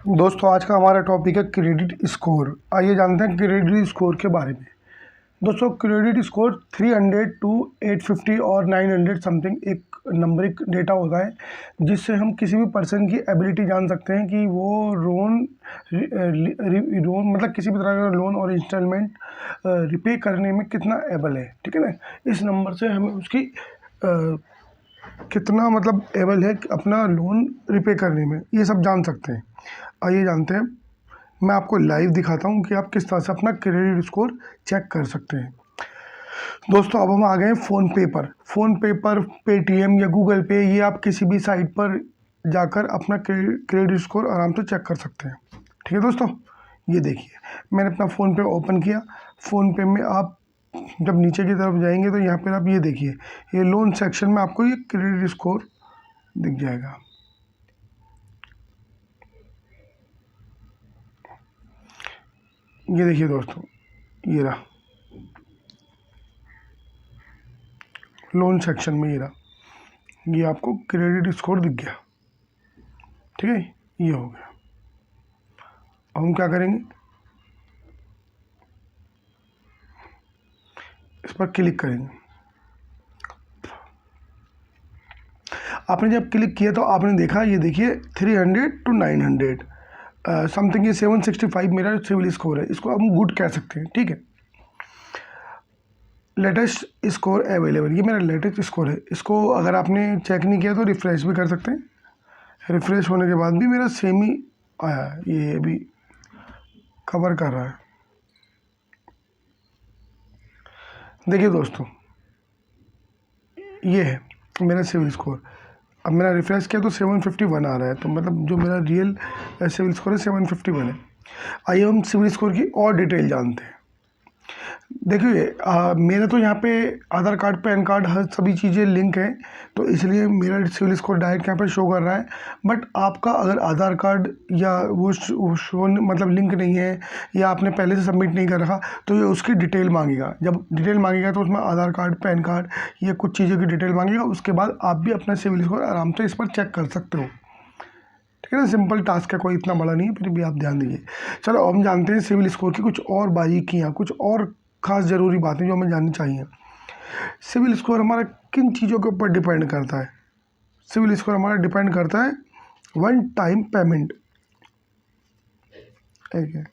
दोस्तों आज का हमारा टॉपिक है क्रेडिट स्कोर। आइए जानते हैं क्रेडिट स्कोर के बारे में। दोस्तों क्रेडिट स्कोर 300 टू 850 और 900 समथिंग एक नंबरिक डेटा होता है, जिससे हम किसी भी पर्सन की एबिलिटी जान सकते हैं कि वो लोन मतलब किसी भी तरह का लोन और इंस्टॉलमेंट रिपे करने में कितना एबल है। ठीक है ना, इस नंबर से हमें उसकी कितना मतलब एबल है अपना लोन रिपे करने में, ये सब जान सकते हैं। आइए जानते हैं। मैं आपको लाइव दिखाता हूँ कि आप किस तरह से अपना क्रेडिट स्कोर चेक कर सकते हैं। दोस्तों अब हम आ गए फ़ोन पे पर पेटीएम या गूगल पे, ये आप किसी भी साइट पर जाकर अपना क्रेडिट स्कोर आराम से चेक कर सकते हैं। ठीक है दोस्तों, ये देखिए मैंने अपना फ़ोन पे ओपन किया। फ़ोन पे में आप जब नीचे की तरफ जाएंगे तो यहाँ पर आप ये देखिए, ये लोन सेक्शन में आपको ये क्रेडिट स्कोर दिख जाएगा। ये देखिए दोस्तों, ये रहा लोन सेक्शन में, ये रहा, ये आपको क्रेडिट स्कोर दिख गया। ठीक है, ये हो गया। अब हम क्या करेंगे, इस पर क्लिक करेंगे। आपने जब क्लिक किया तो आपने देखा, ये देखिए 300 टू 900 समथिंग, ये 765 मेरा सिविल स्कोर है। इसको हम गुड कह सकते हैं। ठीक है, लेटेस्ट स्कोर अवेलेबल, ये मेरा लेटेस्ट स्कोर है। इसको अगर आपने चेक नहीं किया तो रिफ़्रेश भी कर सकते हैं। रिफ़्रेश होने के बाद भी मेरा सेम ही आया है, ये अभी कवर कर रहा है। देखिए दोस्तों, ये है मेरा सिविल स्कोर। अब मेरा रिफ़्रेश किया तो 751 आ रहा है, तो मतलब जो मेरा रियल सिविल स्कोर है 751 है। आइए हम सिविल स्कोर की और डिटेल जानते हैं। देखिए मेरा तो यहाँ पे आधार कार्ड, पैन कार्ड, हर सभी चीज़ें लिंक है, तो इसलिए मेरा सिविल स्कोर डायरेक्ट यहाँ पे शो कर रहा है। बट आपका अगर आधार कार्ड या वो शो मतलब लिंक नहीं है, या आपने पहले से सबमिट नहीं कर रखा, तो ये उसकी डिटेल मांगेगा। जब डिटेल मांगेगा तो उसमें आधार कार्ड, पैन कार्ड, ये कुछ चीज़ों की डिटेल मांगेगा। उसके बाद आप भी अपना सिविल स्कोर आराम से इस पर चेक कर सकते हो। ठीक है ना, सिंपल टास्क है, कोई इतना बड़ा नहीं है, फिर भी आप ध्यान दीजिए। चलो हम जानते हैं सिविल स्कोर की कुछ और बारीकियाँ, कुछ और खास ज़रूरी बातें जो हमें जाननी चाहिए। सिविल स्कोर हमारा किन चीज़ों के ऊपर डिपेंड करता है? सिविल स्कोर हमारा डिपेंड करता है वन टाइम पेमेंट। ठीक है,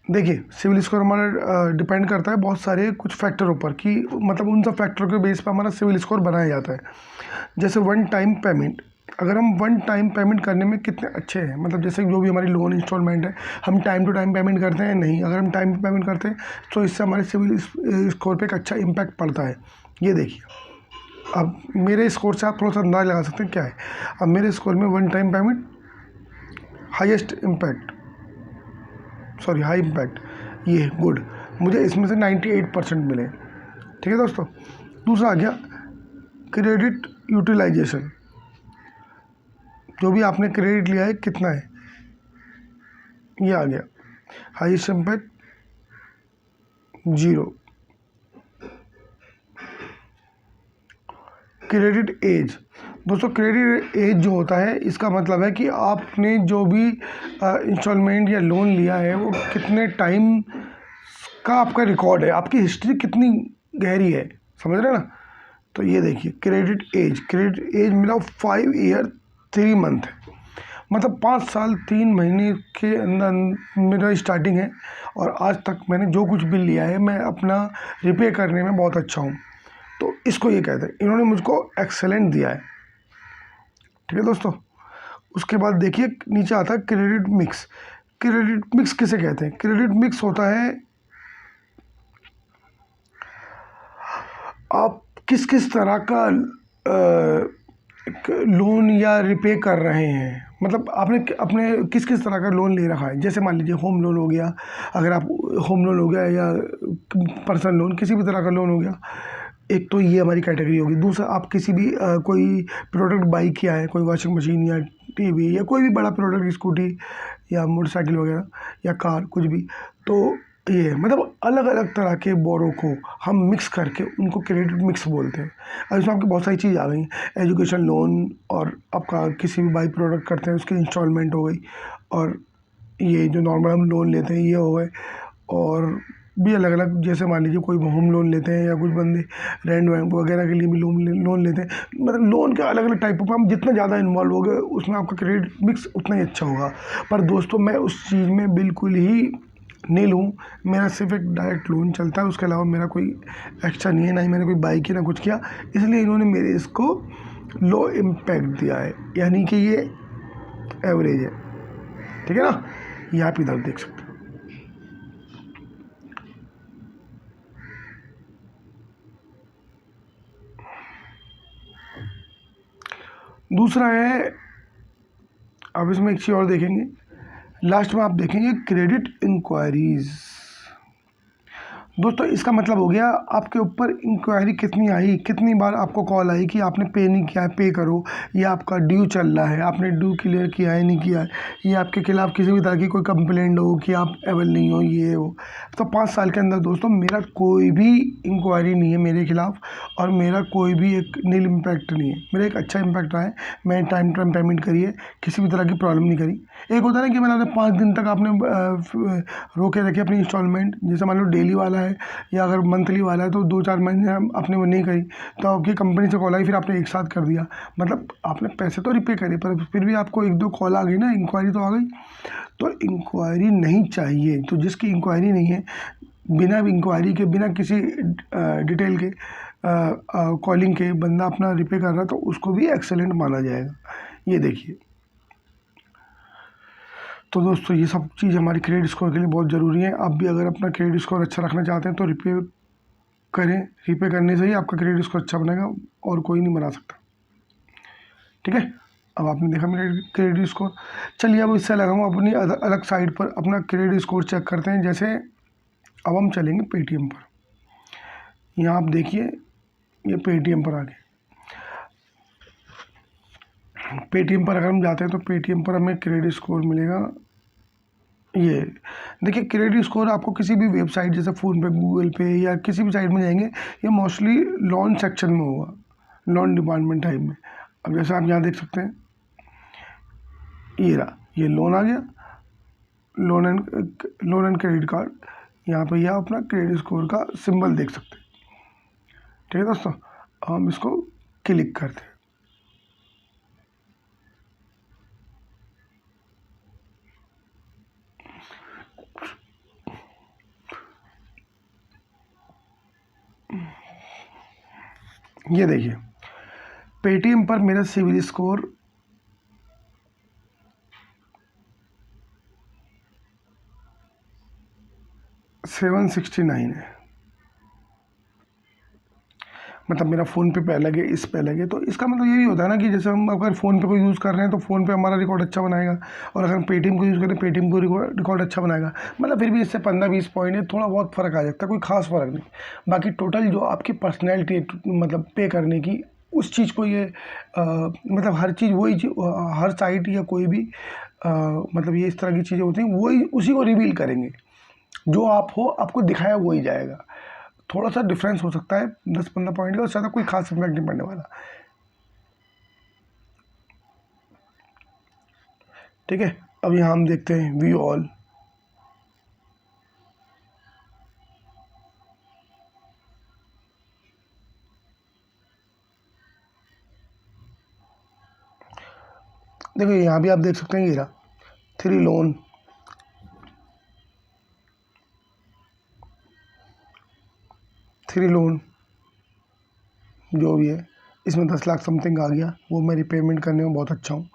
देखिए सिविल स्कोर हमारा डिपेंड करता है बहुत सारे कुछ फैक्टरों पर, कि मतलब उन सब फैक्टरों के बेस पर हमारा सिविल स्कोर बनाया जाता है। जैसे वन टाइम पेमेंट, अगर हम वन टाइम पेमेंट करने में कितने अच्छे हैं, मतलब जैसे जो भी हमारी लोन इंस्टॉलमेंट है, हम टाइम टू टाइम पेमेंट करते हैं नहीं, अगर हम टाइम पेमेंट करते हैं तो इससे हमारे सिविल स्कोर पे एक अच्छा इम्पैक्ट पड़ता है। ये देखिए, अब मेरे स्कोर से आप थोड़ा सा अंदाज़ लगा सकते हैं क्या है। अब मेरे स्कोर में one time payment highest impact, sorry high impact, ये गुड, मुझे इसमें से 98% मिले। ठीक है दोस्तों, दूसरा आ गया क्रेडिट यूटिलाइजेशन, जो भी आपने क्रेडिट लिया है कितना है, ये आ गया। Highest impact 0। क्रेडिट एज, दोस्तों क्रेडिट एज जो होता है, इसका मतलब है कि आपने जो भी इंस्टॉलमेंट या लोन लिया है वो कितने टाइम का आपका रिकॉर्ड है, आपकी हिस्ट्री कितनी गहरी है, समझ रहे हैं ना। तो ये देखिए क्रेडिट एज मेरा 5 ईयर 3 मंथ है, मतलब 5 साल 3 महीने के अंदर मेरा स्टार्टिंग है, और आज तक मैंने जो कुछ भी लिया है मैं अपना रिपे करने में बहुत अच्छा हूँ। तो इसको ये कहते हैं, इन्होंने मुझको एक्सेलेंट दिया है। ठीक है दोस्तों, उसके बाद देखिए नीचे आता है क्रेडिट मिक्स। क्रेडिट मिक्स किसे कहते हैं? क्रेडिट मिक्स होता है आप किस किस तरह का लोन या रिपे कर रहे हैं, मतलब आपने अपने किस किस तरह का लोन ले रखा है। जैसे मान लीजिए होम लोन हो गया, अगर आप होम लोन हो गया, या पर्सनल लोन, किसी भी तरह का लोन हो गया, एक तो ये हमारी कैटेगरी होगी। दूसरा आप किसी भी कोई प्रोडक्ट बाई किया है, कोई वॉशिंग मशीन या टीवी या कोई भी बड़ा प्रोडक्ट, स्कूटी या मोटरसाइकिल वगैरह या कार, कुछ भी, तो ये मतलब अलग अलग तरह के बोरो को हम मिक्स करके उनको क्रेडिट मिक्स बोलते हैं। और इसमें आपकी बहुत सारी चीज़ आ गई, एजुकेशन लोन, और आपका किसी भी बाई प्रोडक्ट करते हैं उसकी इंस्टॉलमेंट हो गई, और ये जो नॉर्मल हम लोन लेते हैं ये हो गए, और भी अलग अलग, जैसे मान लीजिए कोई होम लोन लेते हैं या कुछ बंदे रेंट वैंट वगैरह के लिए भी लोन लेते हैं। मतलब लोन के अलग अलग टाइप पर हम जितना ज़्यादा इन्वॉल्व हो गए उसमें आपका क्रेडिट मिक्स उतना ही अच्छा होगा। पर दोस्तों मैं उस चीज़ में बिल्कुल ही नील हूँ। मेरा सिर्फ एक डायरेक्ट लोन चलता है, उसके अलावा मेरा कोई एक्स्ट्रा नहीं है, ना ही मैंने कोई बाई की ना कुछ किया, इसलिए इन्होंने मेरे इसको लो इम्पैक्ट दिया है, यानी कि ये एवरेज है। ठीक है ना, ये आप इधर देख सकते हो। दूसरा है, अब इसमें एक चीज़ और देखेंगे, लास्ट में आप देखेंगे क्रेडिट इंक्वायरीज। दोस्तों इसका मतलब हो गया आपके ऊपर इंक्वायरी कितनी आई, कितनी बार आपको कॉल आई कि आपने पे नहीं किया है, पे करो, या आपका ड्यू चल रहा है, आपने ड्यू क्लियर किया है नहीं किया है, या आपके खिलाफ़ किसी भी तरह की कोई कंप्लेंट हो कि आप एबल नहीं हो, ये हो। तो 5 साल के अंदर दोस्तों मेरा कोई भी इंक्वायरी नहीं है मेरे खिलाफ़, और मेरा कोई भी एक नील इम्पैक्ट नहीं है। मेरा एक अच्छा इम्पैक्ट रहा है, मैं टाइम टाइम पेमेंट करी है, किसी भी तरह की प्रॉब्लम नहीं करी। एक होता है ना कि मतलब 5 दिन तक आपने रोके रखे अपनी इंस्टॉलमेंट, जैसे मान लो डेली वाला है या अगर मंथली वाला है तो 2-4 महीने आपने वो नहीं करी, तो आपकी कंपनी से कॉल आई, फिर आपने एक साथ कर दिया। मतलब आपने पैसे तो रिपे करे पर फिर भी आपको 1-2 कॉल आ गई ना, इंक्वायरी तो आ गई। तो इंक्वायरी नहीं चाहिए। तो जिसकी इंक्वायरी नहीं है, बिना इंक्वायरी के, बिना किसी डिटेल के कॉलिंग के बंदा अपना रिपे कर रहा है, तो उसको भी एक्सेलेंट माना जाएगा। ये देखिए, तो दोस्तों ये सब चीज़ हमारी क्रेडिट स्कोर के लिए बहुत ज़रूरी है। आप भी अगर अपना क्रेडिट स्कोर अच्छा रखना चाहते हैं तो रिपे करें, रिपे करने से ही आपका क्रेडिट स्कोर अच्छा बनेगा, और कोई नहीं बना सकता। ठीक है, अब आपने देखा मेरा क्रेडिट स्कोर। चलिए अब इससे अलग हम अपनी अलग साइड पर अपना क्रेडिट स्कोर चेक करते हैं। जैसे अब हम चलेंगे पेटीएम पर। यहाँ आप देखिए, ये पेटीएम पर आ गए। पेटीएम पर अगर हम जाते हैं तो पेटीएम पर हमें क्रेडिट स्कोर मिलेगा। ये देखिए, क्रेडिट स्कोर आपको किसी भी वेबसाइट जैसे फ़ोनपे, गूगल पे या किसी भी साइट में जाएंगे, ये मोस्टली लोन सेक्शन में होगा, लोन डिपार्टमेंट टाइप में। अब जैसे आप यहाँ देख सकते हैं, ये रहा, ये लोन आ गया, लोन एंड क्रेडिट कार्ड। यहाँ पे यह अपना क्रेडिट स्कोर का सिंबल देख सकते हैं। ठीक है दोस्तों, हम इसको क्लिक करते हैं। ये देखिए, पेटीएम पर मेरा सिविल स्कोर 769 है। मतलब मेरा फ़ोन पे अलग है, इस पे अलग है। तो इसका मतलब यही होता है ना कि जैसे हम अगर फ़ोन पे को यूज़ कर रहे हैं तो फ़ोन पे हमारा रिकॉर्ड अच्छा बनाएगा, और अगर हम पेटीएम को यूज़ करें पेटीएम को रिकॉर्ड अच्छा बनाएगा। मतलब फिर भी इससे 15-20 पॉइंट है, थोड़ा बहुत फ़र्क आ जाता है, कोई ख़ास फ़र्क नहीं। बाकी टोटल जो आपकी पर्सनैलिटी मतलब पे करने की, उस चीज़ को ये मतलब हर चीज़ वही हर साइट या कोई भी मतलब ये इस तरह की चीज़ें होती हैं, वही उसी को रिवील करेंगे। जो आप हो, आपको दिखाया वही जाएगा। थोड़ा सा डिफरेंस हो सकता है 10-15 पॉइंट का, उससे ज़्यादा कोई खास इम्पैक्ट नहीं पड़ने वाला। ठीक है, अब यहाँ हम देखते हैं व्यू ऑल। देखो यहाँ भी आप देख सकते हैं, ये रहा 3 लोन, 3 लोन जो भी है, इसमें 10 लाख समथिंग आ गया। वो मैं रिपेमेंट करने में बहुत अच्छा हूँ,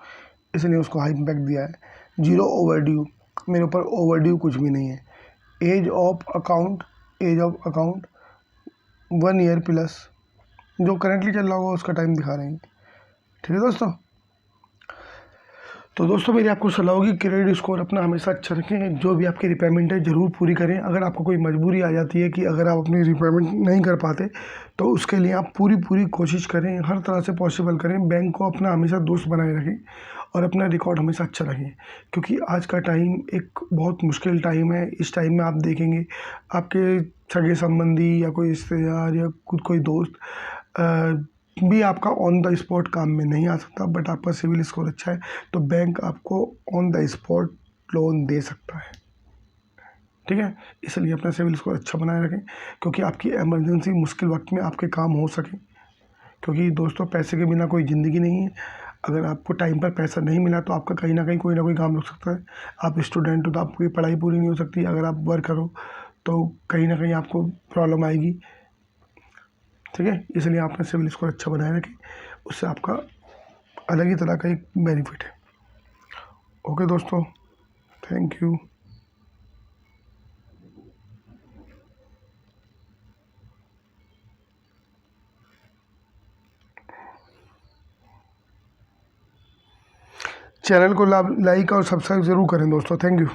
इसलिए उसको हाई इम्पैक्ट दिया है। 0 ओवरड्यू, मेरे ऊपर ओवरड्यू कुछ भी नहीं है। As of account 1 year plus, जो करेंटली चल रहा होगा उसका टाइम दिखा रहे हैं। ठीक है दोस्तों, तो दोस्तों मेरी आपको सलाह होगी क्रेडिट स्कोर अपना हमेशा अच्छा रखें। जो भी आपकी रिपेमेंट है ज़रूर पूरी करें। अगर आपको कोई मजबूरी आ जाती है कि अगर आप अपनी रिपेमेंट नहीं कर पाते तो उसके लिए आप पूरी कोशिश करें, हर तरह से पॉसिबल करें। बैंक को अपना हमेशा दोस्त बनाए रखें और अपना रिकॉर्ड हमेशा अच्छा रखें, क्योंकि आज का टाइम एक बहुत मुश्किल टाइम है। इस टाइम में आप देखेंगे आपके सगे संबंधी या कोई रिश्तेदार या खुद कोई दोस्त भी आपका ऑन द स्पॉट काम में नहीं आ सकता, बट आपका सिविल स्कोर अच्छा है तो बैंक आपको ऑन द स्पॉट लोन दे सकता है। ठीक है, इसलिए अपना सिविल स्कोर अच्छा बनाए रखें, क्योंकि आपकी इमरजेंसी मुश्किल वक्त में आपके काम हो सके। क्योंकि दोस्तों पैसे के बिना कोई ज़िंदगी नहीं है। अगर आपको टाइम पर पैसा नहीं मिला तो आपका कहीं ना कहीं कोई ना कोई काम रुक सकता है। आप स्टूडेंट हो तो आपकी पढ़ाई पूरी नहीं हो सकती। अगर आप वर्कर हो तो कहीं ना कहीं आपको प्रॉब्लम आएगी। ठीक है, इसलिए आप अपना सिविल स्कोर अच्छा बनाए रखें, उससे आपका अलग ही तरह का एक बेनिफिट है। ओके दोस्तों, थैंक यू। चैनल को लाइक और सब्सक्राइब ज़रूर करें दोस्तों। Thank you.